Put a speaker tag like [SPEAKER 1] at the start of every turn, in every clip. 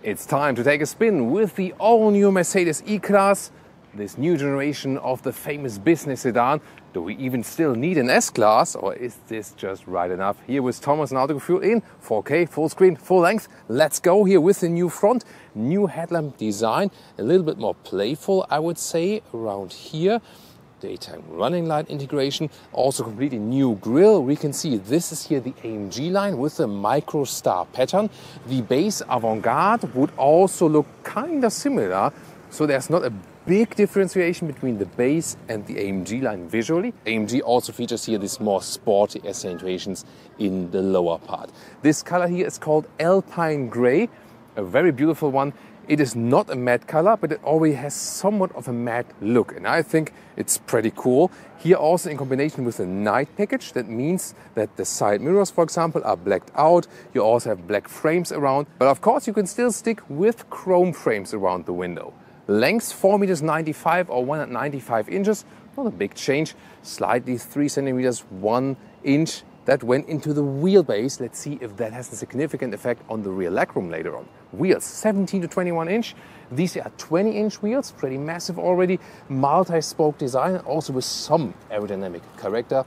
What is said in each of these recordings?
[SPEAKER 1] It's time to take a spin with the all-new Mercedes E-Class, this new generation of the famous business sedan. Do we even still need an S-Class, or is this just right enough? Here with Thomas and Autogefühl in 4K, full screen, full length. Let's go here with the new front, new headlamp design, a little bit more playful, I would say, around here. Daytime running light integration, also completely new grille. We can see this is here the AMG line with the micro star pattern. The base avant-garde would also look kind of similar, so there's not a big differentiation between the base and the AMG line visually. AMG also features here these more sporty accentuations in the lower part. This color here is called Alpine Grey, a very beautiful one. It is not a matte color, but it already has somewhat of a matte look, and I think it's pretty cool. Here also in combination with the night package, that means that the side mirrors, for example, are blacked out. You also have black frames around, but of course you can still stick with chrome frames around the window. Length 4.95 meters or 195 inches, not a big change, slightly 3 centimeters 1 inch. That went into the wheelbase. Let's see if that has a significant effect on the rear legroom later on. Wheels 17 to 21 inch. These are 20-inch wheels, pretty massive already. Multi-spoke design, also with some aerodynamic character.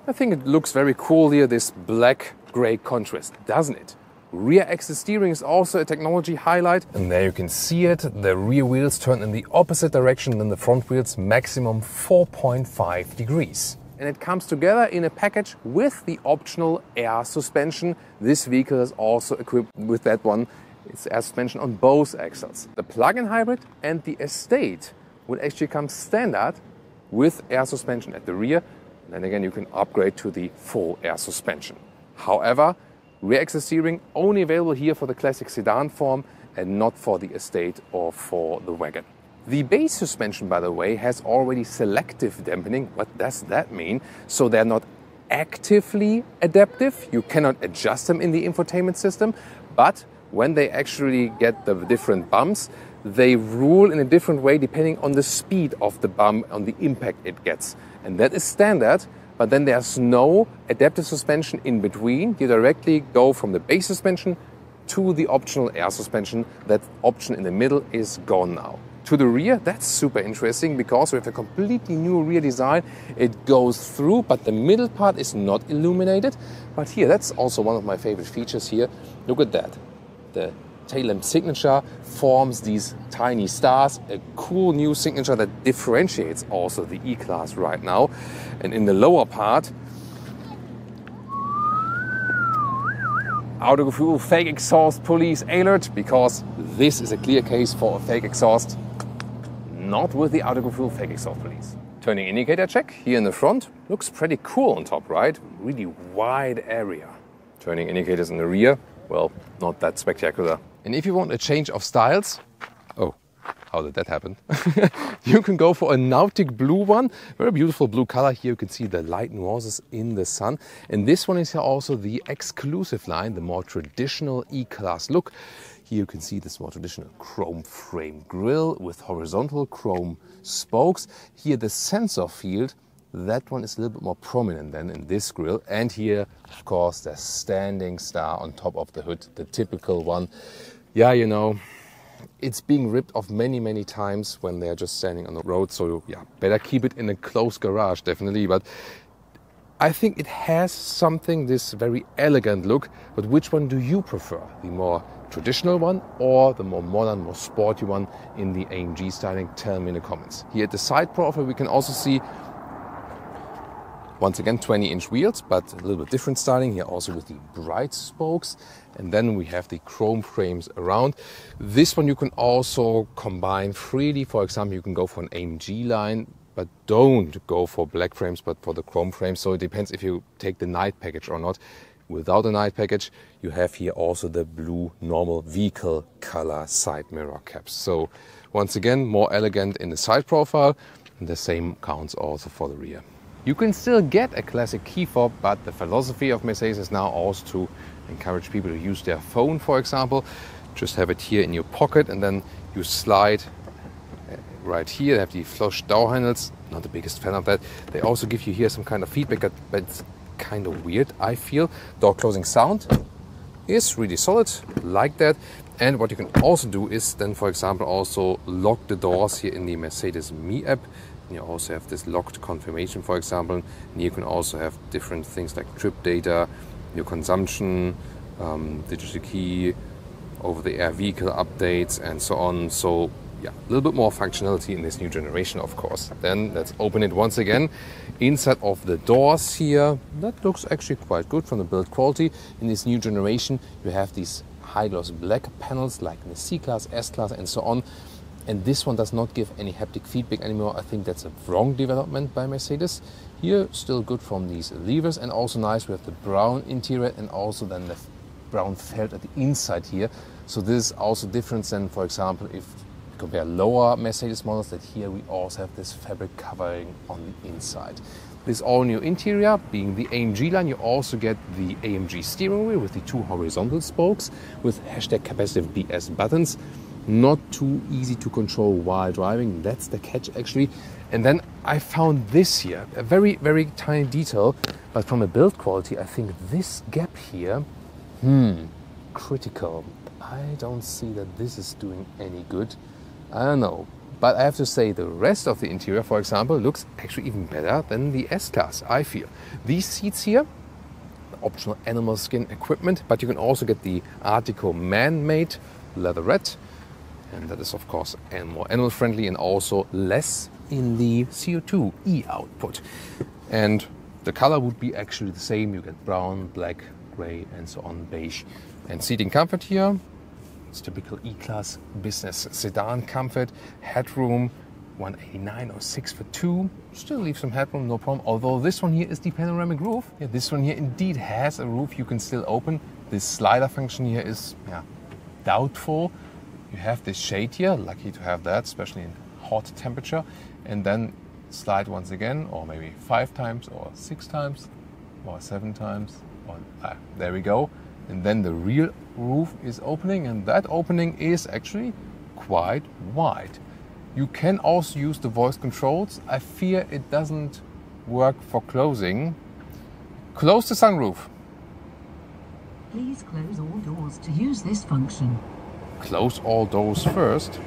[SPEAKER 1] I think it looks very cool here, this black-gray contrast, doesn't it? Rear axis steering is also a technology highlight. And there you can see it. The rear wheels turn in the opposite direction than the front wheels, maximum 4.5 degrees. And it comes together in a package with the optional air suspension. This vehicle is also equipped with that one. It's air suspension on both axles. The plug-in hybrid and the Estate will actually come standard with air suspension at the rear. And then again, you can upgrade to the full air suspension. However, rear axis steering only available here for the classic sedan form and not for the Estate or for the wagon. The base suspension, by the way, has already selective dampening. What does that mean? So they're not actively adaptive. You cannot adjust them in the infotainment system, but when they actually get the different bumps, they rule in a different way depending on the speed of the bump, on the impact it gets. And that is standard, but then there's no adaptive suspension in between. You directly go from the base suspension to the optional air suspension. That option in the middle is gone now. To the rear, that's super interesting because we have a completely new rear design. It goes through, but the middle part is not illuminated. But here, that's also one of my favorite features here. Look at that. The tail lamp signature forms these tiny stars, a cool new signature that differentiates also the E-Class right now. And in the lower part, Autogefühl fake exhaust police alert, because this is a clear case for a fake exhaust. Not with the Autogefühl fake exhaust police. Turning indicator check here in the front. Looks pretty cool on top, right? Really wide area. Turning indicators in the rear, well, not that spectacular. And if you want a change of styles, oh, how did that happen? You can go for a Nautic blue one. Very beautiful blue color. Here you can see the light nuances in the sun. And this one is also the exclusive line, the more traditional E-Class look. Here you can see this more traditional chrome frame grille with horizontal chrome spokes. Here the sensor field, that one is a little bit more prominent than in this grille. And here, of course, the standing star on top of the hood, the typical one. Yeah, you know, it's being ripped off many times when they're just standing on the road. So yeah, better keep it in a closed garage, definitely. But I think it has something, this very elegant look. But which one do you prefer? The more traditional one or the more modern, more sporty one in the AMG styling? Tell me in the comments. Here at the side profile we can also see, once again, 20-inch wheels, but a little bit different styling here also with the bright spokes. And then we have the chrome frames around. This one you can also combine freely. For example, you can go for an AMG line, but don't go for black frames, but for the chrome frames. So it depends if you take the night package or not. Without the night package, you have here also the blue normal vehicle color side mirror caps. So once again, more elegant in the side profile, and the same counts also for the rear. You can still get a classic key fob, but the philosophy of Mercedes is now also to encourage people to use their phone, for example. Just have it here in your pocket and then you slide right here. They have the flush door handles. Not the biggest fan of that. They also give you here some kind of feedback, but it's kind of weird, I feel. Door closing sound is really solid, like that. And what you can also do is then, for example, also lock the doors here in the Mercedes Me app. And you also have this locked confirmation, for example. And you can also have different things like trip data, your consumption, digital key, over-the-air vehicle updates, and so on. So yeah, a little bit more functionality in this new generation, of course. Then let's open it once again. Inside of the doors here, that looks actually quite good from the build quality. In this new generation, you have these high-gloss black panels like in the C-Class, S-Class, and so on. And this one does not give any haptic feedback anymore. I think that's a wrong development by Mercedes. Here, still good from these levers, and also nice. We have the brown interior and also then the brown felt at the inside here. So this is also different than, for example, if you compare lower Mercedes models, that here we also have this fabric covering on the inside. This all-new interior, being the AMG line, you also get the AMG steering wheel with the 2 horizontal spokes with #capacitive BS buttons. Not too easy to control while driving, that's the catch actually. And then I found this here, a very, very tiny detail, but from a build quality, I think this gap here, critical. I don't see that this is doing any good. I don't know. But I have to say the rest of the interior, for example, looks actually even better than the S-Class, I feel. These seats here, optional animal skin equipment, but you can also get the Art Deco man-made leatherette. And that is, of course, more animal friendly and also less in the CO2 output. And the color would be actually the same. You get brown, black, gray, and so on, beige. And seating comfort here, it's typical E-Class business sedan comfort. Headroom, 189 or 6 for 2. Still leave some headroom, no problem. Although this one here is the panoramic roof. Yeah, this one here indeed has a roof you can still open. This slider function here is doubtful. You have this shade here, lucky to have that, especially in hot temperature. And then slide once again, or maybe 5 times, or 6 times, or 7 times. Or, there we go. And then the real roof is opening, and that opening is actually quite wide. You can also use the voice controls. I fear it doesn't work for closing. Close the sunroof.
[SPEAKER 2] Please close all doors to use this function.
[SPEAKER 1] Close all doors first.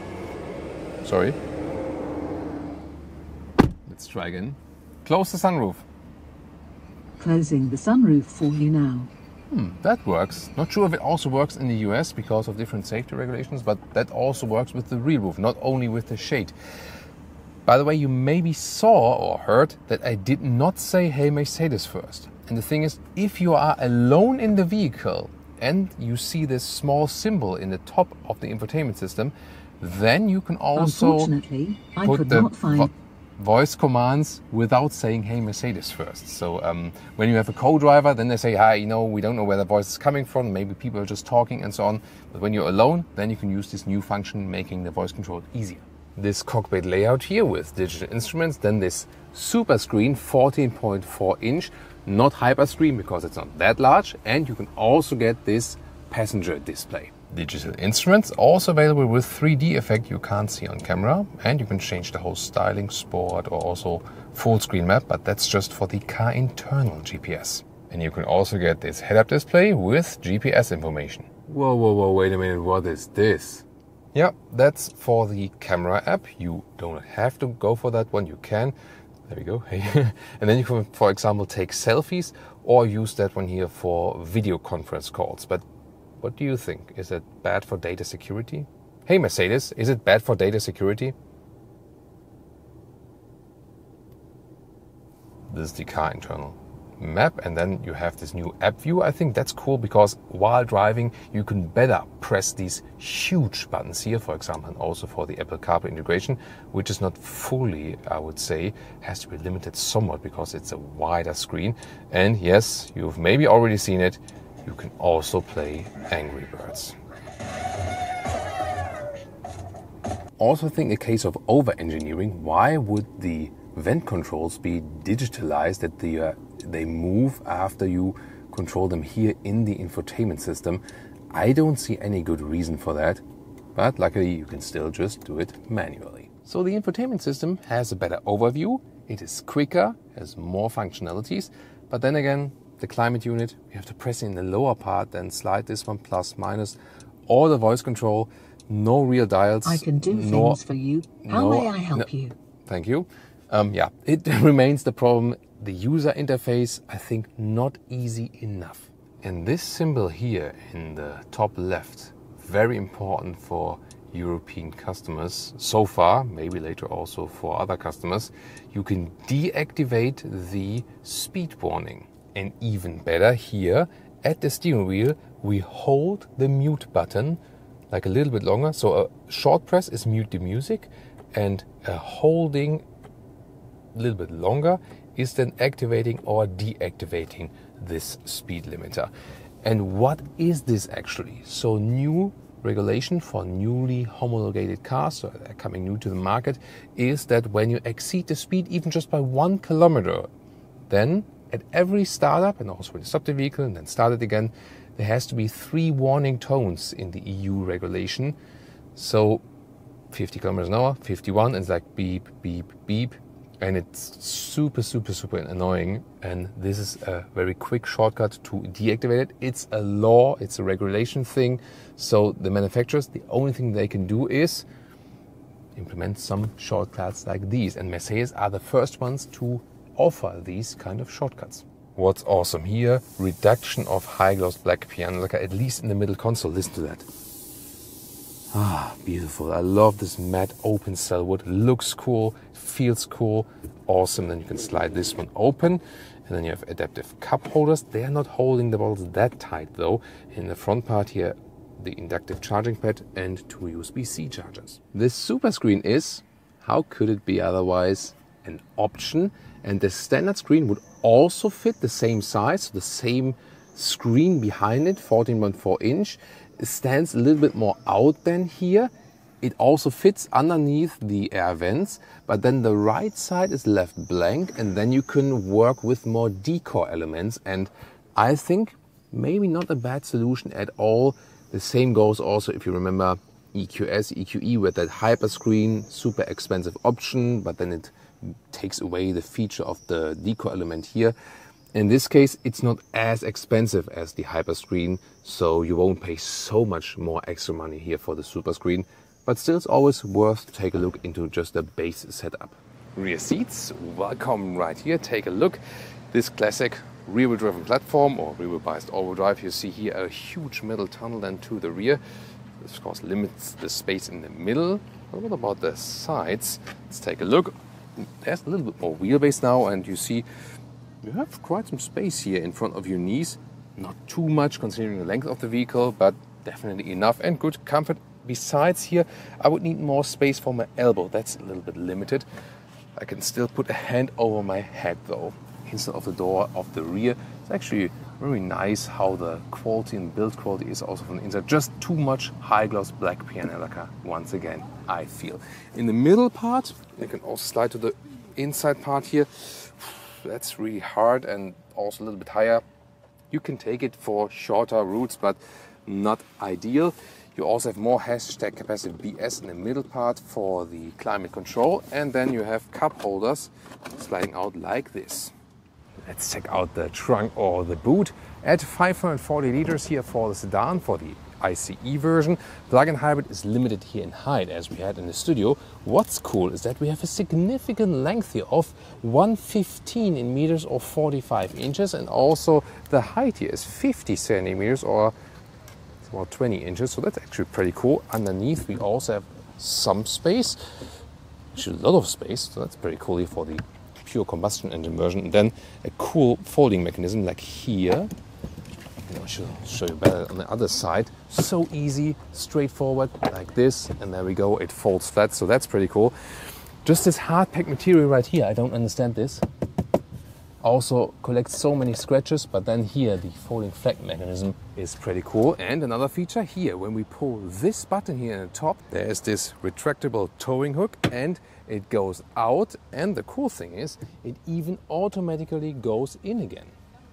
[SPEAKER 1] Sorry. Let's try again. Close the sunroof.
[SPEAKER 2] Closing the sunroof for you now.
[SPEAKER 1] That works. Not sure if it also works in the US because of different safety regulations, but that also works with the rear roof, not only with the shade. By the way, you maybe saw or heard that I did not say "Hey Mercedes" first. And the thing is, if you are alone in the vehicle and you see this small symbol in the top of the infotainment system, then you can also
[SPEAKER 2] Unfortunately, I
[SPEAKER 1] put
[SPEAKER 2] could
[SPEAKER 1] the
[SPEAKER 2] not find
[SPEAKER 1] voice commands without saying "Hey Mercedes" first. So when you have a co-driver, then they say, "Hi, we don't know where the voice is coming from. Maybe people are just talking and so on." But when you're alone, then you can use this new function, making the voice control easier. This cockpit layout here with digital instruments, then this super screen, 14.4 inch, not hyper screen because it's not that large, and you can also get this passenger display. Digital instruments also available with 3D effect you can't see on camera, and you can change the whole styling, sport, or also full screen map, but that's just for the car internal GPS. And you can also get this head-up display with GPS information. Whoa, wait a minute, what is this? Yeah, that's for the camera app. You don't have to go for that one, you can. There we go. And then you can, for example, take selfies or use that one here for video conference calls. But what do you think? Is it bad for data security? Hey Mercedes, is it bad for data security? This is the car internal map, and then you have this new app view. I think that's cool because while driving you can better press these huge buttons here, for example, and also for the Apple CarPlay integration, which is not fully, I would say, has to be limited somewhat because it's a wider screen. And yes, you've maybe already seen it, you can also play Angry Birds. Also think in case of over-engineering, why would the vent controls be digitalized, that they move after you control them here in the infotainment system? I don't see any good reason for that, but luckily you can still just do it manually. So the infotainment system has a better overview, it is quicker, has more functionalities, but then again, the climate unit, you have to press in the lower part, then slide this one plus minus all the voice control, no real dials.
[SPEAKER 2] I can do things for you. How may I help you?
[SPEAKER 1] Thank you. Yeah, it remains the problem. The user interface, I think, not easy enough. And this symbol here in the top left, very important for European customers so far, maybe later also for other customers. You can deactivate the speed warning. And even better, here at the steering wheel, we hold the mute button like a little bit longer. So a short press is mute the music, and a holding a little bit longer is then activating or deactivating this speed limiter. And what is this actually? So new regulation for newly homologated cars, so they're coming new to the market, is that when you exceed the speed even just by 1 kilometer, then at every startup, and also when you stop the vehicle and then start it again, there has to be 3 warning tones in the EU regulation. So 50 kilometers an hour, 51, and it's like beep, beep, beep. And it's super, super, super annoying. And this is a very quick shortcut to deactivate it. It's a law, it's a regulation thing. So the manufacturers, the only thing they can do is implement some shortcuts like these. And Mercedes are the first ones to offer these kind of shortcuts. What's awesome here, reduction of high gloss black piano lacquer, at least in the middle console. Listen to that. Ah, beautiful. I love this matte open cell wood. Looks cool, feels cool, awesome. Then you can slide this one open, and then you have adaptive cup holders. They are not holding the bottles that tight though. In the front part here, the inductive charging pad and 2 USB-C chargers. This super screen is, how could it be otherwise, an option. And the standard screen would also fit the same size, the same screen behind it, 14.4 inch. It stands a little bit more out than here. It also fits underneath the air vents, but then the right side is left blank, and then you can work with more decor elements. And I think maybe not a bad solution at all. The same goes also, if you remember, EQS, EQE with that hyper screen, super expensive option, but then it takes away the feature of the decor element here. In this case, it's not as expensive as the hyper screen, so you won't pay so much more extra money here for the super screen, but still it's always worth to take a look into just the base setup. Rear seats, welcome right here. Take a look. This classic rear-wheel driven platform or rear-wheel biased all-wheel drive. You see here a huge middle tunnel then to the rear. This of course limits the space in the middle. But what about the sides? Let's take a look. There's a little bit more wheelbase now, and you see you have quite some space here in front of your knees. Not too much considering the length of the vehicle, but definitely enough and good comfort. Besides here, I would need more space for my elbow. That's a little bit limited. I can still put a hand over my head though, instead of the door of the rear. It's actually very nice how the quality and build quality is also from the inside. Just too much high gloss black piano lacquer once again, I feel. In the middle part, you can also slide to the inside part here. That's really hard and also a little bit higher. You can take it for shorter routes, but not ideal. You also have more hashtag capacitive BS in the middle part for the climate control, and then you have cup holders sliding out like this. Let's check out the trunk or the boot. At 540 liters here for the sedan, for the ICE version. Plug-in hybrid is limited here in height as we had in the studio. What's cool is that we have a significant length here of 115 in meters or 45 inches, and also the height here is 50 centimeters or about 20 inches, so that's actually pretty cool. Underneath we also have some space, actually a lot of space, so that's pretty cool here for the pure combustion engine version. And then a cool folding mechanism like here. I should show you better on the other side. So easy, straightforward, like this, and there we go, it folds flat, so that's pretty cool. Just this hard pack material right here, I don't understand this. Also collects so many scratches, but then here the folding flat mechanism is pretty cool. And another feature here, when we pull this button here in the top, there's this retractable towing hook and it goes out, and the cool thing is it even automatically goes in again.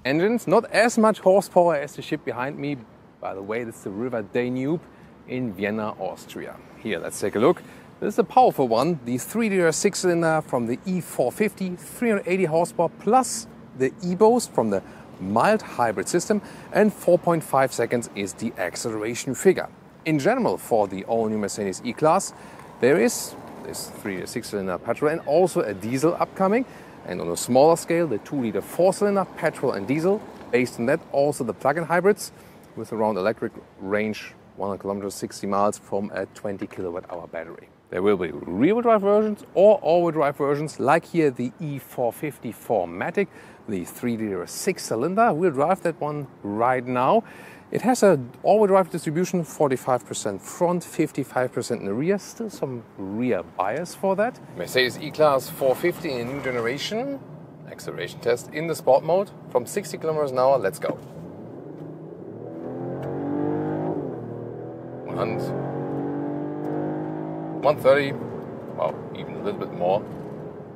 [SPEAKER 1] Engines, not as much horsepower as the ship behind me. By the way, this is the River Danube in Vienna, Austria. Here, let's take a look. This is a powerful one, the 3-liter 6-cylinder from the E450, 380 horsepower, plus the e-boost from the mild hybrid system, and 4.5 seconds is the acceleration figure. In general, for the all-new Mercedes E-Class, there is this 6-cylinder petrol and also a diesel upcoming. And on a smaller scale, the 2-liter 4-cylinder petrol and diesel. Based on that, also the plug-in hybrids with around electric range 100 kilometers, 60 miles from a 20 kilowatt-hour battery. There will be rear-wheel drive versions or all-wheel drive versions, like here the E450 4MATIC, the 3-liter 6-cylinder. We'll drive that one right now. It has an all-wheel drive distribution, 45% front, 55% in the rear. Still some rear bias for that. Mercedes E-Class 450 in a new generation. Acceleration test in the sport mode. From 60 kilometers an hour, let's go. 100. 130, well, even a little bit more.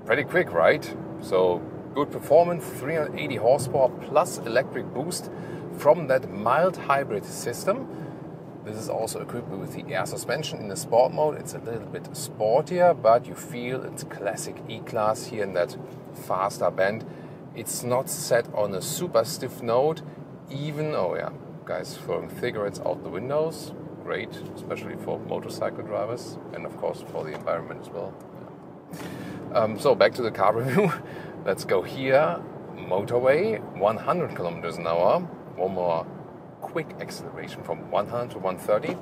[SPEAKER 1] Pretty quick, right? So good performance, 380 horsepower plus electric boost from that mild hybrid system. This is also equipped with the air suspension in the sport mode. It's a little bit sportier, but you feel it's classic E-Class here in that faster bend. It's not set on a super stiff note, even, oh yeah, guys throwing cigarettes out the windows. Great, especially for motorcycle drivers and of course for the environment as well. Yeah. So back to the car review. Let's go here. Motorway, 100 kilometers an hour. One more quick acceleration from 100 to 130.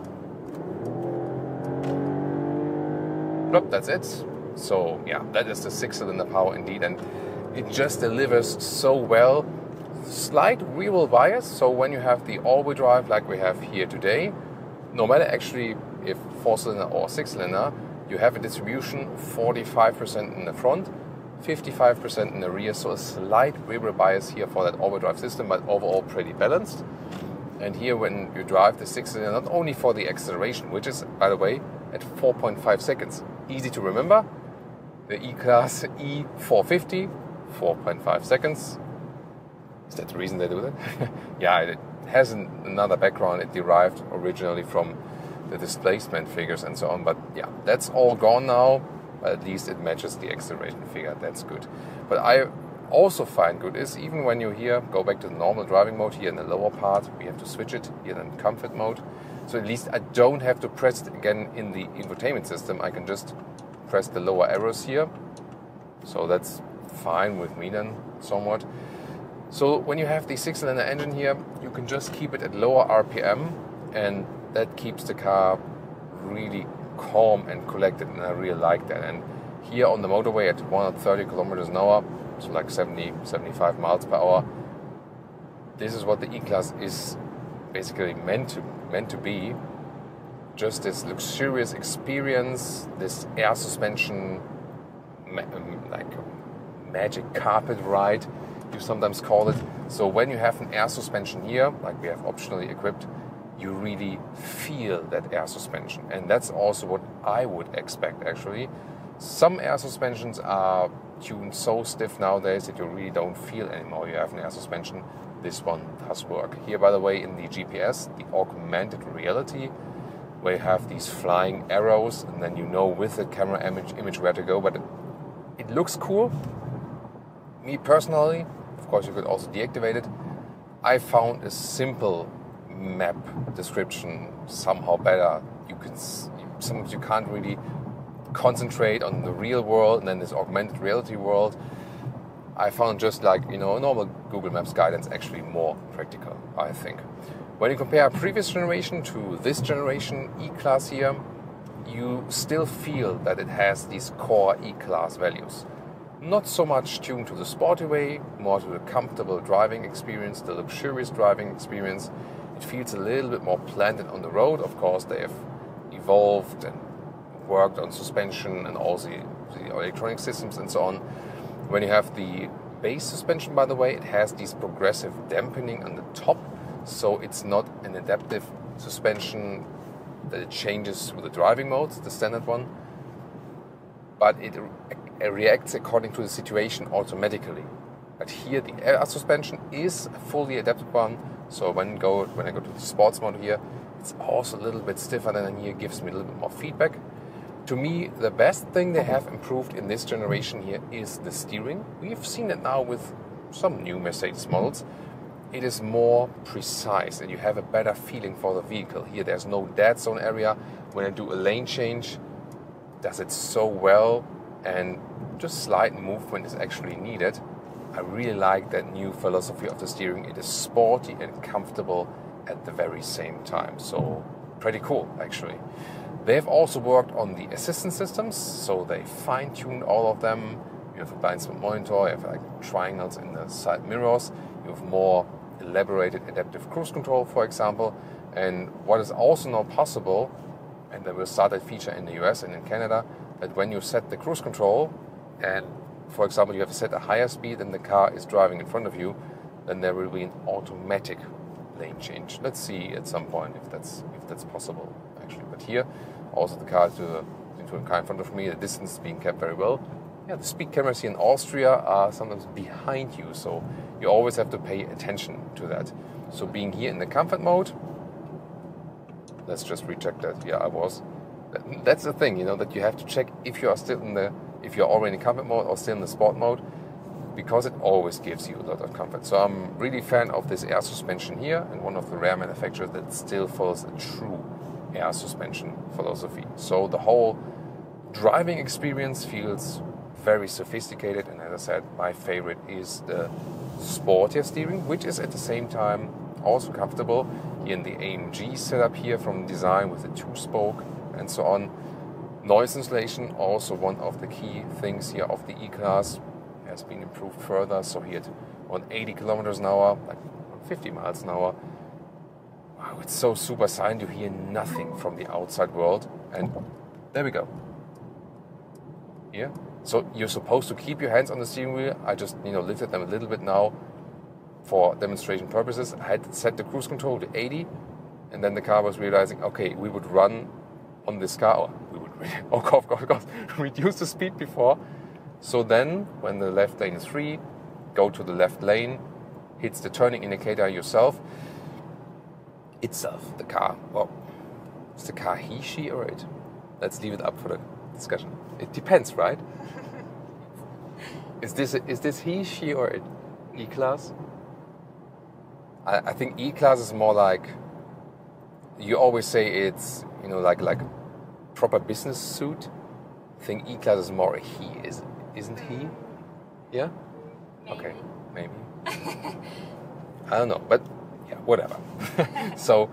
[SPEAKER 1] Nope, that's it. So yeah, that is the 6-cylinder power indeed, and it just delivers so well. Slight rear-wheel bias, so when you have the all-wheel drive like we have here today, no matter actually if 4-cylinder or 6-cylinder, you have a distribution 45% in the front, 55% in the rear, so a slight rear bias here for that all-wheel drive system, but overall pretty balanced. And here when you drive the 6-cylinder, not only for the acceleration, which is, by the way, at 4.5 seconds, easy to remember, the E-Class E450, 4.5 seconds. Is that the reason they do that? Yeah, it has another background. It derived originally from the displacement figures and so on, but yeah, that's all gone now, but at least it matches the acceleration figure. That's good. But I also find good is even when you here go back to the normal driving mode here in the lower part, we have to switch it here in comfort mode, so at least I don't have to press it again in the infotainment system. I can just press the lower arrows here, so that's fine with me then somewhat. So when you have the 6-cylinder engine here, you can just keep it at lower RPM, and that keeps the car really calm and collected, and I really like that. And here on the motorway at 130 kilometers an hour, so like 70, 75 miles per hour, this is what the E-Class is basically meant to be. Just this luxurious experience, this air suspension, like magic carpet ride, you sometimes call it. So when you have an air suspension here, like we have optionally equipped, you really feel that air suspension. And that's also what I would expect actually. Some air suspensions are tuned so stiff nowadays that you really don't feel anymore you have an air suspension. This one does work. Here, by the way, in the GPS, the augmented reality, where you have these flying arrows, and then you know with the camera image where to go, but it looks cool. Me personally, of course you could also deactivate it, I found a simple map description somehow better. Sometimes you can't really concentrate on the real world and then this augmented reality world. I found just like, a normal Google Maps guidance actually more practical, I think. When you compare previous generation to this generation E-Class here, you still feel that it has these core E-Class values. Not so much tuned to the sporty way, more to the comfortable driving experience, the luxurious driving experience. It feels a little bit more planted on the road. Of course, they have evolved and worked on suspension and all the electronic systems and so on. When you have the base suspension, by the way, it has these progressive dampening on the top, so it's not an adaptive suspension that it changes with the driving modes, the standard one, but it reacts according to the situation automatically. But here the air suspension is a fully adapted one, so when I go to the sports mode here, it's also a little bit stiffer, and here gives me a little bit more feedback. To me, the best thing they have improved in this generation here is the steering. We've seen it now with some new Mercedes models. it is more precise and you have a better feeling for the vehicle. Here there's no dead zone area. When I do a lane change, it does it so well, and just slight movement is actually needed. I really like that new philosophy of the steering. It is sporty and comfortable at the very same time. So pretty cool, actually. They've also worked on the assistance systems, so they fine-tuned all of them. You have a blind spot monitor, you have like triangles in the side mirrors, you have more elaborated adaptive cruise control, for example. And what is also now possible, and they will start that feature in the US and in Canada, that when you set the cruise control and, for example, you have set a higher speed and the car is driving in front of you, then there will be an automatic lane change. Let's see at some point if that's possible, actually. But here, also the car into a car in front of me, the distance is being kept very well. Yeah, the speed cameras here in Austria are sometimes behind you, so you always have to pay attention to that. So being here in the comfort mode, let's just recheck that. Yeah, I was. That's the thing, that you have to check if you are still if you're already in comfort mode or still in the sport mode, because it always gives you a lot of comfort. So I'm really a fan of this air suspension here, and one of the rare manufacturers that still follows a true air suspension philosophy. So the whole driving experience feels very sophisticated, and as I said, my favorite is the sportier steering, which is at the same time also comfortable. Here in the AMG setup here from design with the 2-spoke and so on. Noise insulation, also one of the key things here of the E-Class, has been improved further. So here at 180 kilometers an hour, like 50 miles an hour, wow, it's so super silent, you hear nothing from the outside world. And there we go. Here. So you're supposed to keep your hands on the steering wheel. I just, lifted them a little bit now for demonstration purposes. I had set the cruise control to 80, and then the car was realizing, okay, we would run on this car, or we would, of course, reduce the speed before. So then, when the left lane is free, go to the left lane, hits the turning indicator yourself. The car. Well, is the car he, she, or it? Let's leave it up for the discussion. It depends, right? Is this he, she, or it? E-Class? I think E-Class is more like, you always say it's, like proper business suit. I think E-Class is more a he, isn't he? Yeah?
[SPEAKER 3] Maybe.
[SPEAKER 1] Okay, maybe. I don't know, but yeah, whatever. So,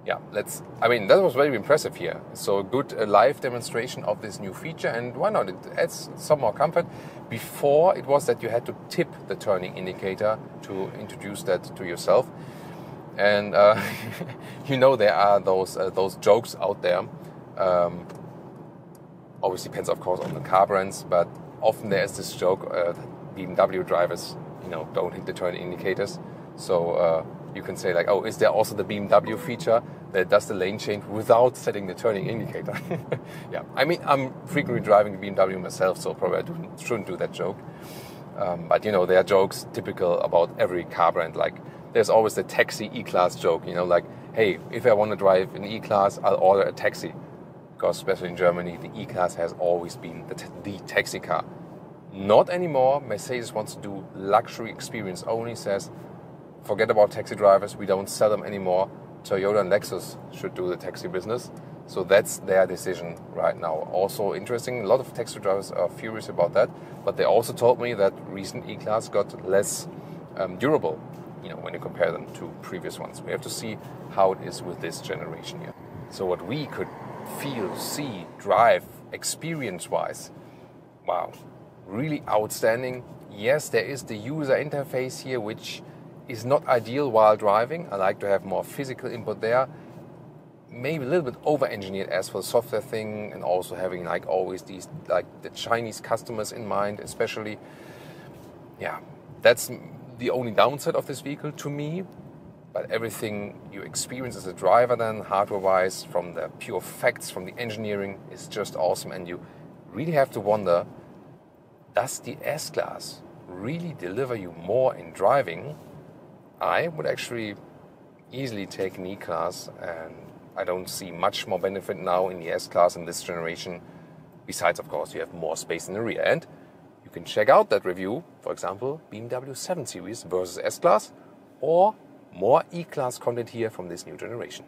[SPEAKER 1] yeah, that was very impressive here. So a good live demonstration of this new feature, and why not? It adds some more comfort. Before, it was that you had to tip the turning indicator to introduce that to yourself. And there are those jokes out there. Always depends, of course, on the car brands, but often there is this joke that BMW drivers, don't hit the turning indicators. So you can say like, oh, is there also the BMW feature that does the lane change without setting the turning indicator? Yeah, I'm frequently driving the BMW myself, so probably I shouldn't do that joke. But there are jokes typical about every car brand. Like there's always the taxi E-Class joke, like, hey, if I want to drive an E-Class, I'll order a taxi. Because especially in Germany, the E-Class has always been the taxi car. Not anymore. Mercedes wants to do luxury experience only, says, forget about taxi drivers, we don't sell them anymore. Toyota and Lexus should do the taxi business. So that's their decision right now. Also interesting, a lot of taxi drivers are furious about that, but they also told me that recent E-Class got less durable, when you compare them to previous ones. We have to see how it is with this generation here. So what we could feel, see, drive, experience-wise, wow, really outstanding. Yes, there is the user interface here, which is not ideal while driving. I like to have more physical input there. Maybe a little bit over-engineered as for the software thing, and also having like always these like the Chinese customers in mind, especially. Yeah, that's the only downside of this vehicle to me. But everything you experience as a driver then, hardware-wise, from the pure facts, from the engineering, is just awesome. And you really have to wonder, does the S-Class really deliver you more in driving? I would actually easily take an E-Class, and I don't see much more benefit now in the S-Class in this generation. Besides, of course, you have more space in the rear end. You can check out that review, for example, BMW 7 Series versus S-Class. or more E-Class content here from this new generation.